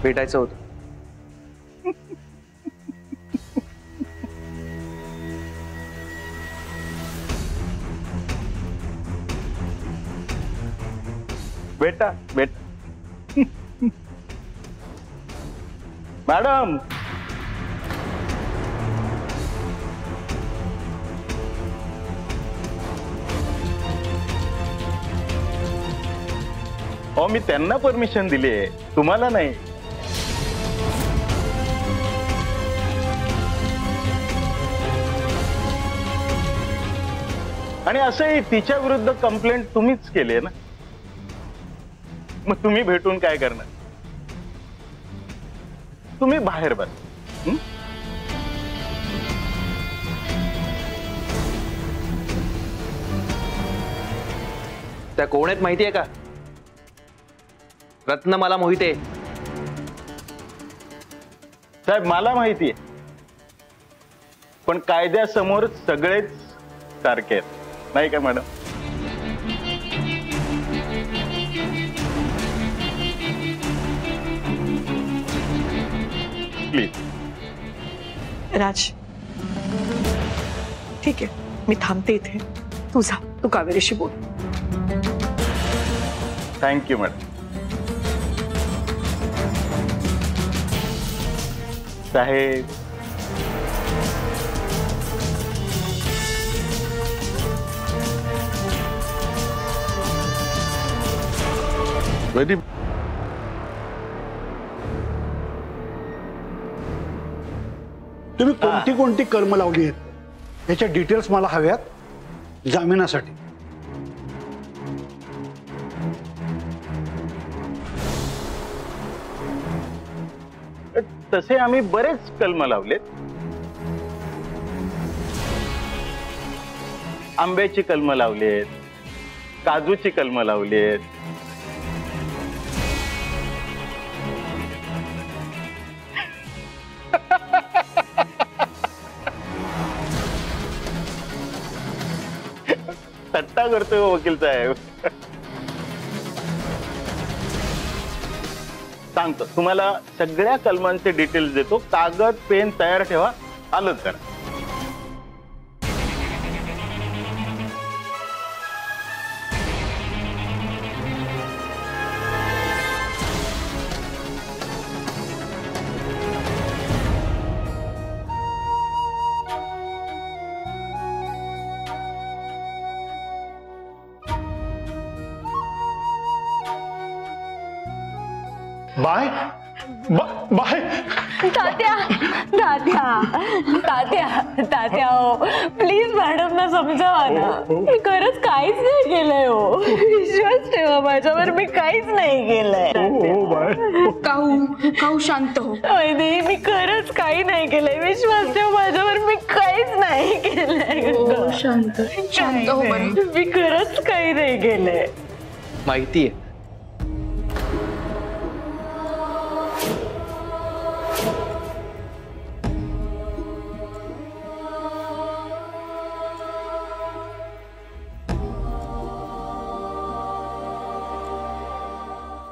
भेटायचं होतं. बेटा बेटा मॅडम, हो मी त्यांना परमिशन दिली आहे, तुम्हाला नाही. आणि असंही तिच्या विरुद्ध कंप्लेंट तुम्हीच केली आहे ना, मग तुम्ही भेटून काय करणार? तुम्ही बाहेर बस. त्या कोण आहेत माहितीये का? रत्न मला मोहिते. साहेब मला माहितीये, पण कायद्यासमोर सगळेच सारखे आहेत, नाही का मॅडम? प्लीज. राज, ठीक आहे, मी थांबते इथे. तू जा, तू कावेरीशी बोल. Thank you madam. साहेब, तुम्ही कोणती कोणती कलम लावली आहेत याच्या डिटेल्स मला हव्यात जामिनासाठी. तसे आम्ही बरेच कलम लावलेत. आंब्याची कलम लावलीत, काजूची कलम लावलीत, थट्टा करतोय वकील साहेब. सांगतो तुम्हाला, सगळ्या कलमांचे डिटेल्स देतो. कागद पेन तयार ठेवा, आलंच करा. Bye bye. तात्या तात्या तात्या तात्या, हो प्लीज मॅडम ना समजावा ना. मी खरंच काहीच नाही केलंय. हो विश्वास ठेवा माझ्यावर, मी काहीच नाही केलंय. काहू शांत हो. वैदेही, मी खरंच काही नाही केलंय. विश्वास ठेव माझ्यावर, मी काहीच नाही केलंय. शांत शांत हो बरं. मी खरंच काही नाही केलंय. माहितीये.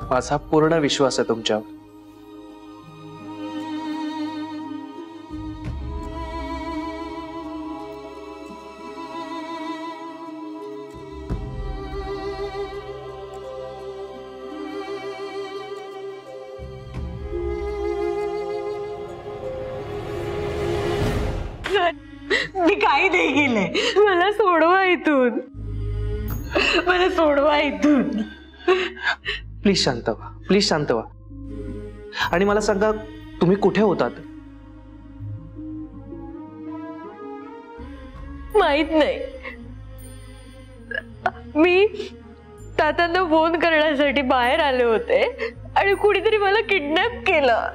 माझा पूर्ण विश्वास आहे तुमच्यावर. मी काही नाही केलंय. मला सोडवा इथून, मला सोडवा इथून. प्लीज शांत व्हा, प्लीज शांत व्हा. आणि मला सांगा, तुम्ही कुठे होतात? माहित नाही. मी तात्यांना फोन करण्यासाठी बाहेर आले होते आणि कुणीतरी मला किडनॅप केलं.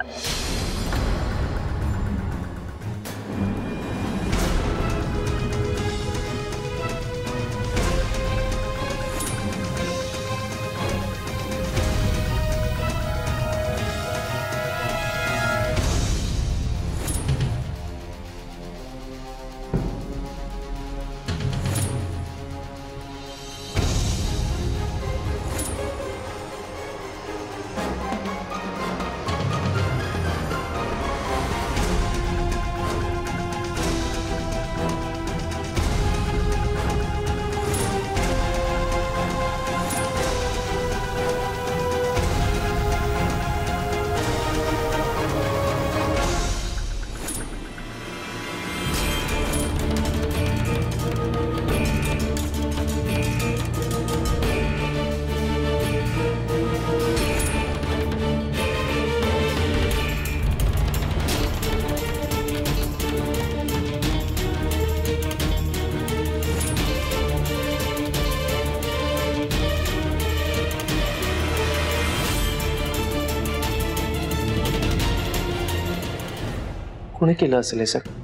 कोणी केलं असेल हे सगळं?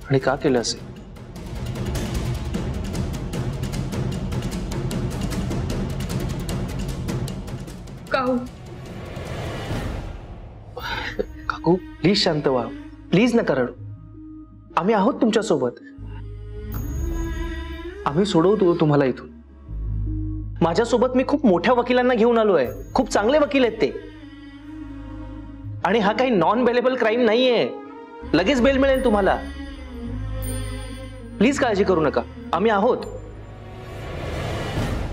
आणि का केलं असेल? काहू काकू प्लीज शांत व्हा, प्लीज नका रडू. आम्ही आहोत तुमच्या सोबत. आम्ही सोडवतो तुम्हाला इथून. माझ्यासोबत मी खूप मोठ्या वकिलांना घेऊन आलोय. खूप चांगले वकील आहेत ते. आणि हा काही नॉन बेलेबल क्राईम नाहीये. लगेच बेल मिळेल तुम्हाला. प्लीज काळजी करू नका, आम्ही आहोत.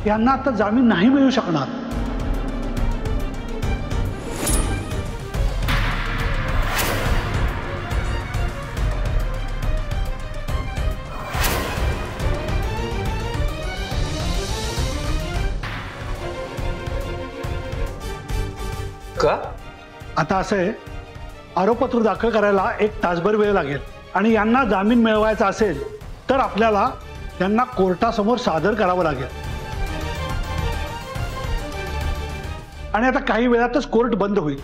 यांना आता जामीन नाही मिळू शकणार. का? आता असं आहे, आरोपपत्र दाखल करायला 1 तासभर वेळ लागेल आणि यांना जामीन मिळवायचा असेल तर आपल्याला त्यांना कोर्टासमोर सादर करावं लागेल. आणि आता काही वेळातच कोर्ट बंद होईल.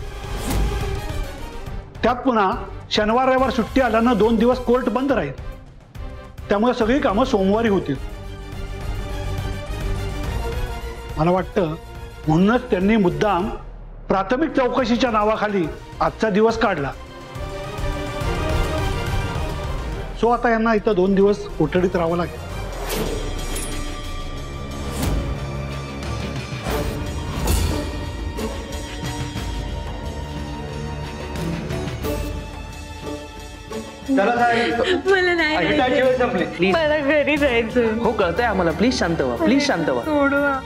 त्यात पुन्हा शनिवार रविवार सुट्टी आल्यानं 2 दिवस कोर्ट बंद राहील. त्यामुळे सगळी कामं सोमवारी होतील. मला वाटतं म्हणूनच त्यांनी मुद्दाम प्राथमिक चौकशीच्या नावाखाली आजचा दिवस काढला. सो आता यांना इथं 2 दिवस कोठडीत राहावं लागेल. मला नाही, प्लीज. मला घरी जायचं. हो कळतंय आम्हाला. प्लीज शांत व्हा, प्लीज शांत व्हा. सोडवा.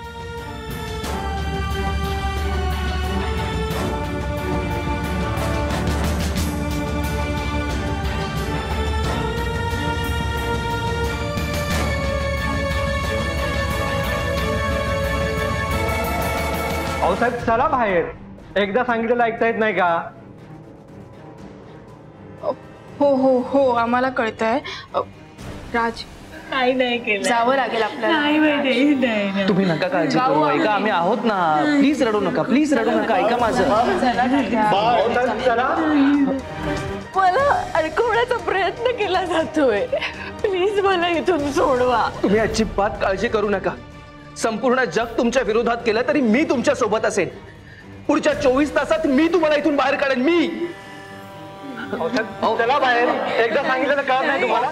अहो साहेब चला बाहेर. एकदा सांगितलेलं ऐकता येत नाही का? हो हो हो आम्हाला कळतंय. राज काही नाही केलं. जावं लागेल आपल्याला. नाही माहिती, नाही. तुम्ही नका काळजी करू. ऐका, आम्ही आहोत ना. प्लीज रडू नका, प्लीज रडू नका. ऐका माझं. अहो साहेब चला. मला अडकवण्याचा प्रयत्न केला जातोय. प्लीज मला इथून सोडवा. तुम्ही अजिबात काळजी करू नका. संपूर्ण जग तुमच्या विरोधात केलं तरी मी तुमच्या सोबत असेन. पुढच्या 24 तासात मी तुम्हाला इथून बाहेर काढेन. मी अहो साहेब चला बाहेर. एकदा सांगितलं तर कळत नाही तुम्हाला?